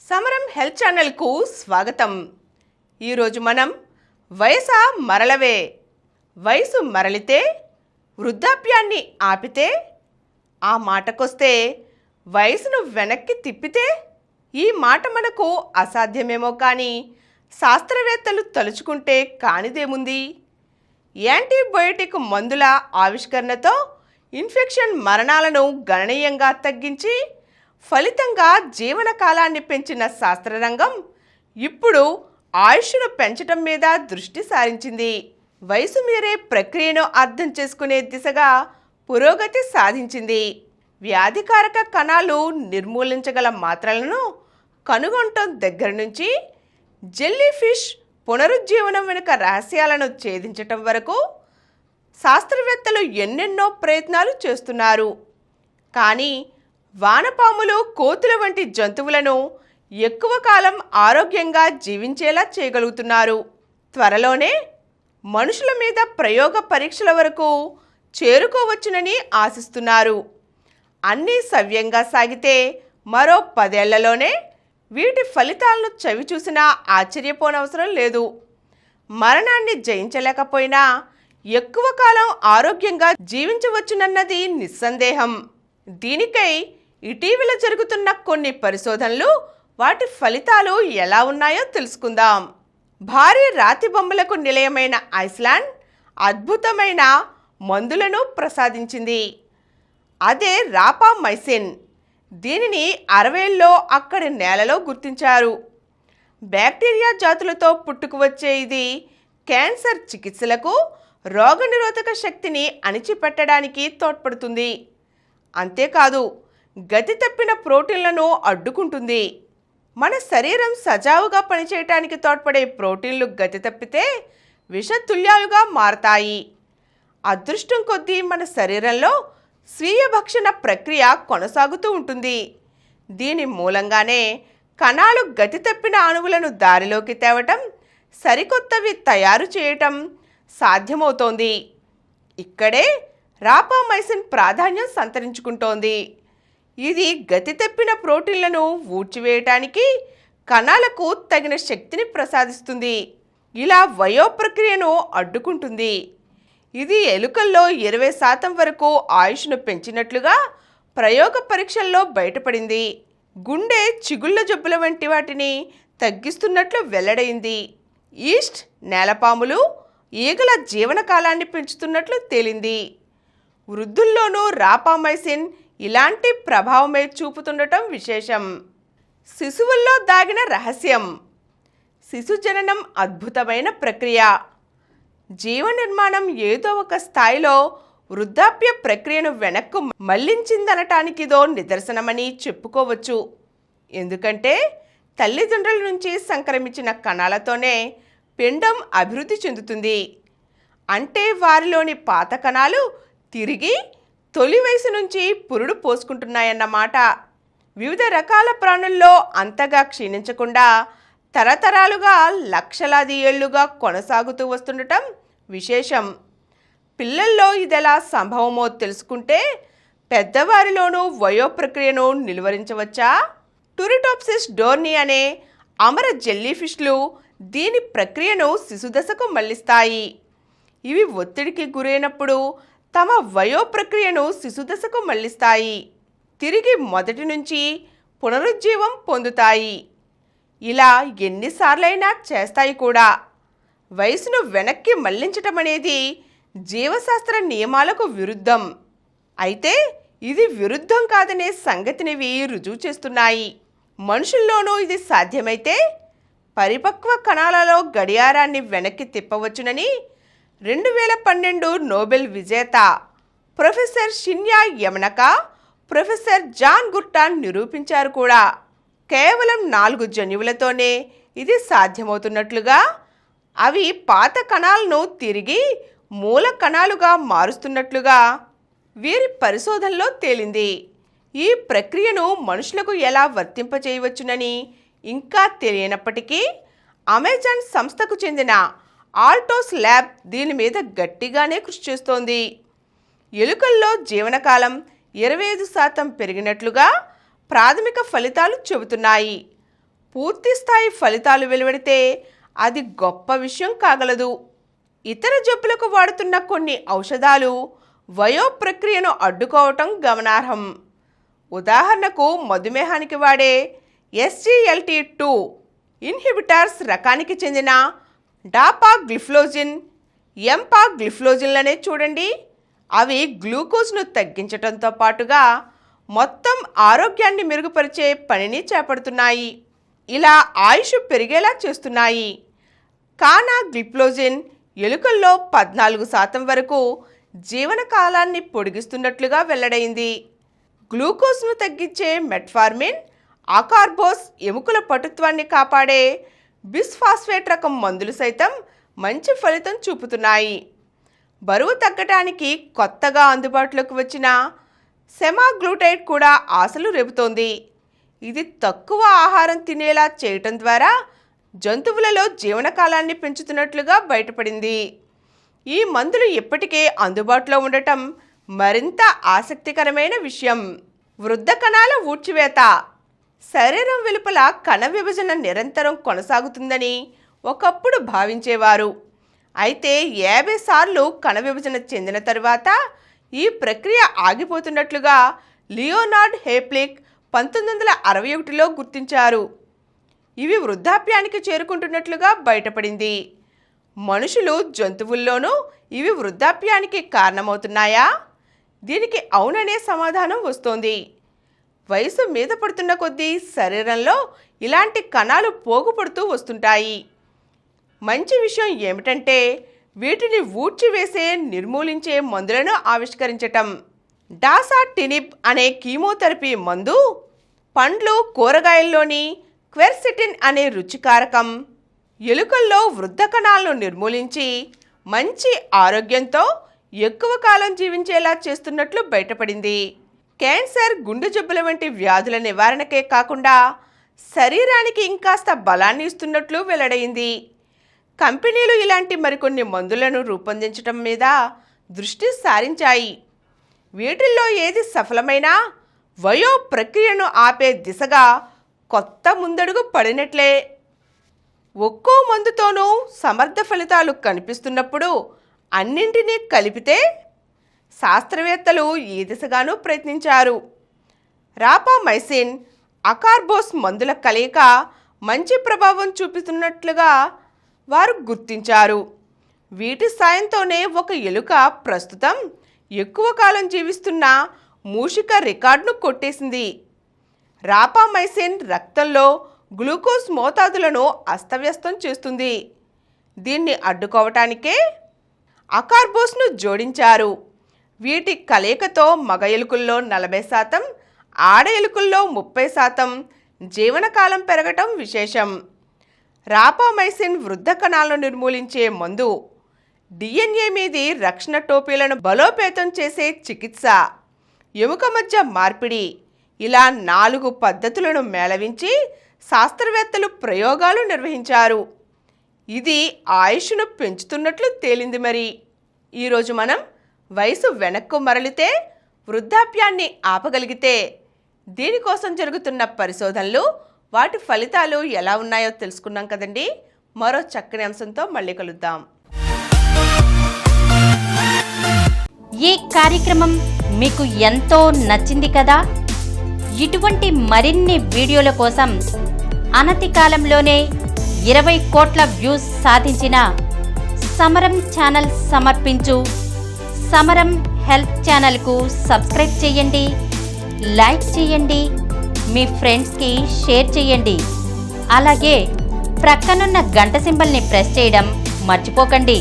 సమరం హెల్త్ ఛానల్కు స్వాగతం. ఈరోజు మనం వయసు మరలవే, వయసు మరలితే వృద్ధాప్యాన్ని ఆపితే, ఆ మాటకొస్తే వయసును వెనక్కి తిప్పితే, ఈ మాట మనకు అసాధ్యమేమో కానీ శాస్త్రవేత్తలు తలుచుకుంటే కానిదేముంది. యాంటీబయోటిక్ మందుల ఆవిష్కరణతో ఇన్ఫెక్షన్ మరణాలను గణనీయంగా తగ్గించి ఫలితంగా జీవనకాలాన్ని పెంచిన శాస్త్రరంగం ఇప్పుడు ఆయుష్ను పెంచటం మీద దృష్టి సారించింది. వయసు మీరే ప్రక్రియను అర్థం చేసుకునే దిశగా పురోగతి సాధించింది. వ్యాధికారక కణాలు నిర్మూలించగల మాత్రలను కనుగొనటం దగ్గర నుంచి జెల్లీ ఫిష్ పునరుజ్జీవనం వెనుక రహస్యాలను ఛేదించటం వరకు శాస్త్రవేత్తలు ఎన్నెన్నో ప్రయత్నాలు చేస్తున్నారు. కానీ వానపాములు, కోతుల వంటి జంతువులను ఎక్కువ కాలం ఆరోగ్యంగా జీవించేలా చేయగలుగుతున్నారు. త్వరలోనే మనుషుల మీద ప్రయోగ పరీక్షల వరకు చేరుకోవచ్చునని ఆశిస్తున్నారు. అన్నీ సవ్యంగా సాగితే మరో 10 ఏళ్లలోనే వీటి ఫలితాలను చవిచూసినా ఆశ్చర్యపోనవసరం లేదు. మరణాన్ని జయించలేకపోయినా ఎక్కువ కాలం ఆరోగ్యంగా జీవించవచ్చునన్నది నిస్సందేహం. దీనికై ఇటీవల జరుగుతున్న కొన్ని పరిశోధనలు, వాటి ఫలితాలు ఎలా ఉన్నాయో తెలుసుకుందాం. భారీ రాతి బొమ్మలకు నిలయమైన ఐస్లాండ్ అద్భుతమైన మందులను ప్రసాదించింది. అదే రాపామైసిన్. దీనిని 60ల్లో అక్కడి నేలలో గుర్తించారు. బ్యాక్టీరియా జాతులతో పుట్టుకువచ్చే ఇది క్యాన్సర్ చికిత్సలకు, రోగనిరోధక శక్తిని అణిచిపెట్టడానికి తోడ్పడుతుంది. అంతేకాదు, గతి తప్పిన ప్రోటీన్లను అడ్డుకుంటుంది. మన శరీరం సజావుగా పనిచేయటానికి తోడ్పడే ప్రోటీన్లు గతి తప్పితే విషతుల్యాలుగా మారతాయి. అదృష్టం కొద్దీ మన శరీరంలో స్వీయ భక్షణ ప్రక్రియ కొనసాగుతూ ఉంటుంది. దీని మూలంగానే కణాలు గతి తప్పిన అణువులను దారిలోకి తేవటం, సరికొత్తవి తయారు చేయటం సాధ్యమవుతోంది. ఇక్కడే రాపామైసిన్ ప్రాధాన్యం సంతరించుకుంటోంది. ఇది గతి తప్పిన ప్రోటీన్లను ఊడ్చివేయటానికి, కణాలకు తగిన శక్తిని ప్రసాదిస్తుంది. ఇలా వయో ప్రక్రియను అడ్డుకుంటుంది. ఇది ఎలుకల్లో 20% వరకు ఆయుష్ను పెంచినట్లుగా ప్రయోగ పరీక్షల్లో బయటపడింది. గుండె, చిగుళ్ళ జబ్బుల వంటి వాటిని తగ్గిస్తున్నట్లు వెల్లడైంది. ఈస్ట్, నేలపాములు, ఈగల జీవనకాలాన్ని పెంచుతున్నట్లు తేలింది. వృద్ధుల్లోనూ రాపామైసిన్ ఇలాంటి ప్రభావమే చూపుతుండటం విశేషం. శిశువుల్లో దాగిన రహస్యం. శిశు జననం అద్భుతమైన ప్రక్రియ. జీవ నిర్మాణం ఏదో ఒక స్థాయిలో వృద్ధాప్య ప్రక్రియను వెనక్కు మళ్లించిందనటానికిదో నిదర్శనమని చెప్పుకోవచ్చు. ఎందుకంటే తల్లిదండ్రుల నుంచి సంక్రమించిన కణాలతోనే పిండం అభివృద్ధి చెందుతుంది. అంటే వారిలోని పాత కణాలు తిరిగి తొలి వయసు నుంచి పురుడు పోసుకుంటున్నాయన్నమాట. వివిధ రకాల ప్రాణుల్లో అంతగా క్షీణించకుండా తరతరాలుగా లక్షలాది ఏళ్లుగా కొనసాగుతూ వస్తుండటం విశేషం. పిల్లల్లో ఇదెలా సంభవమో తెలుసుకుంటే పెద్దవారిలోనూ వయో ప్రక్రియను నిలువరించవచ్చా? టూరిటోప్సిస్ డోర్ని అనే అమర జెల్లీఫిష్లు దీని ప్రక్రియను శిశుదశకు మళ్లిస్తాయి. ఇవి ఒత్తిడికి గురైనప్పుడు తమ వయో ప్రక్రియను శిశుదశకు మళ్లిస్తాయి. తిరిగి మొదటి నుంచి పునరుజ్జీవం పొందుతాయి. ఇలా ఎన్నిసార్లైనా చేస్తాయి కూడా. వయసును వెనక్కి మళ్లించటం అనేది జీవశాస్త్ర నియమాలకు విరుద్ధం. అయితే ఇది విరుద్ధం కాదనే సంగతినివి రుజువు చేస్తున్నాయి. మనుషుల్లోనూ ఇది సాధ్యమైతే పరిపక్వ కణాలలో గడియారాన్ని వెనక్కి తిప్పవచ్చునని 2012 నోబెల్ విజేత ప్రొఫెసర్ షిన్యా యమనకా, ప్రొఫెసర్ జాన్ గుర్టాన్ నిరూపించారు కూడా. కేవలం 4 జన్యువులతోనే ఇది సాధ్యమవుతున్నట్లుగా, అవి పాత కణాలను తిరిగి మూల కణాలుగా మారుస్తున్నట్లుగా వీరి పరిశోధనలో తేలింది. ఈ ప్రక్రియను మనుషులకు ఎలా వర్తింపచేయవచ్చునని ఇంకా తెలియనప్పటికీ అమెజాన్ సంస్థకు చెందిన ఆల్టోస్ ల్యాబ్ దీని మీద గట్టిగానే కృషి చేస్తోంది. ఎలుకల్లో జీవనకాలం 25% పెరిగినట్లుగా ప్రాథమిక ఫలితాలు చెబుతున్నాయి. పూర్తి స్థాయి ఫలితాలు వెలువడితే అది గొప్ప విషయం కాగలదు. ఇతర జబ్బులకు వాడుతున్న కొన్ని ఔషధాలు వయో ప్రక్రియను అడ్డుకోవటం గమనార్హం. ఉదాహరణకు మధుమేహానికి వాడే SGLT2 ఇన్హిబిటర్స్ రకానికి చెందిన డాపాగ్లిఫ్లోజిన్, ఎంపాగ్లిఫ్లోజిన్లనే చూడండి. అవి గ్లూకోజ్ను తగ్గించడంతో పాటుగా మొత్తం ఆరోగ్యాన్ని మెరుగుపరిచే పనిని చేపడుతున్నాయి. ఇలా ఆయుష్ పెరిగేలా చేస్తున్నాయి. కానాగ్లిఫ్లోజిన్ ఎలుకల్లో 14% వరకు జీవనకాలాన్ని పొడిగిస్తున్నట్లుగా వెల్లడైంది. గ్లూకోజ్ను తగ్గించే మెట్ఫార్మిన్, అకార్బోస్ ఎముకల పటుత్వాన్ని కాపాడే బిస్ఫాస్ఫేట్ రకం మందులు సైతం మంచి ఫలితం చూపుతున్నాయి. బరువు తగ్గటానికి కొత్తగా అందుబాటులోకి వచ్చిన సెమాగ్లూటైడ్ కూడా ఆశలు రేపుతోంది. ఇది తక్కువ ఆహారం తినేలా చేయటం ద్వారా జంతువులలో జీవనకాలాన్ని పెంచుతున్నట్లుగా బయటపడింది. ఈ మందులు ఇప్పటికే అందుబాటులో ఉండటం మరింత ఆసక్తికరమైన విషయం. వృద్ధ కణాల ఊడ్చివేత. శరీరం వెలుపల కణ విభజన నిరంతరం కొనసాగుతుందని ఒకప్పుడు భావించేవారు. అయితే 50 సార్లు కణ విభజన చెందిన తరువాత ఈ ప్రక్రియ ఆగిపోతున్నట్లుగా లియోనార్డ్ హేప్లిక్ 1961లో గుర్తించారు. ఇవి వృద్ధాప్యానికి చేరుకుంటున్నట్లుగా బయటపడింది. మనుషులు, జంతువుల్లోనూ ఇవి వృద్ధాప్యానికి కారణమవుతున్నాయా? దీనికి అవుననే సమాధానం వస్తోంది. వయసు మీద పడుతున్న కొద్దీ శరీరంలో ఇలాంటి కణాలు పోగుపడుతూ వస్తుంటాయి. మంచి విషయం ఏమిటంటే వీటిని ఊడ్చివేసే, నిర్మూలించే మందులను ఆవిష్కరించటం. డాసాటినిబ్ అనే కీమోథెరపీ మందు పండ్లు, కూరగాయల్లోని క్వెర్సెటిన్ అనే రుచికారకం ఎలుకల్లో వృద్ధ కణాలను నిర్మూలించి మంచి ఆరోగ్యంతో ఎక్కువ కాలం జీవించేలా చేస్తున్నట్లు బయటపడింది. క్యాన్సర్, గుండె జబ్బుల వంటి వ్యాధుల నివారణకే కాకుండా శరీరానికి ఇంకాస్త బలాన్ని ఇస్తున్నట్లు వెల్లడైంది. కంపెనీలు ఇలాంటి మరికొన్ని మందులను రూపొందించడం మీద దృష్టి సారించాయి. వీటిల్లో ఏది సఫలమైనా వయో ప్రక్రియను ఆపే దిశగా కొత్త ముందడుగు పడినట్లే. ఒక్కో మందుతోనూ సమర్థ ఫలితాలు కనిపిస్తున్నప్పుడు అన్నింటినీ కలిపితే శాస్త్రవేత్తలు ఈ దిశగానూ ప్రయత్నించారు. రాపామైసిన్, అకార్బోస్ మందుల కలయిక మంచి ప్రభావం చూపుతున్నట్లుగా వారు గుర్తించారు. వీటి సాయంతోనే ఒక ఎలుక ప్రస్తుతం ఎక్కువ కాలం జీవిస్తున్న మూషిక రికార్డును కొట్టేసింది. రాపామైసిన్ రక్తంలో గ్లూకోజ్ మోతాదులను అస్తవ్యస్తం చేస్తుంది. దీన్ని అడ్డుకోవటానికే అకార్బోస్ను జోడించారు. వీటి కలయికతో మగ ఎలుకల్లో 40%, ఆడ ఎలుకల్లో 30% జీవనకాలం పెరగటం విశేషం. రాపామైసిన్ వృద్ధ కణాలను నిర్మూలించే మందు, DNA మీది రక్షణ టోపీలను బలోపేతం చేసే చికిత్స, ఎముక మధ్య మార్పిడి, ఇలా 4 పద్ధతులను మేళవించి శాస్త్రవేత్తలు ప్రయోగాలు నిర్వహించారు. ఇది ఆయుష్ను పెంచుతున్నట్లు తేలింది. మరి ఈరోజు మనం వయసు వెనక్కు మరలితే వృద్ధాప్యాన్ని ఆపగలిగితే దీనికోసం జరుగుతున్న పరిశోధనలు, వాటి ఫలితాలు ఎలా ఉన్నాయో తెలుసుకున్నాం కదండి. మరో చక్కని అంశంతో మళ్ళీ కలుద్దాం. ఈ కార్యక్రమం మీకు ఎంతో నచ్చింది కదా. ఇటువంటి మరిన్ని వీడియోల కోసం అనతి కాలంలోనే 20 కోట్ల వ్యూస్ సాధించిన సమరం ఛానల్ సమర్పించు సమరం హెల్త్ ఛానల్కు సబ్స్క్రైబ్ చేయండి, లైక్ చేయండి, మీ ఫ్రెండ్స్కి షేర్ చేయండి. అలాగే ప్రక్కనున్న గంట సింబల్ని ప్రెస్ చేయడం మర్చిపోకండి.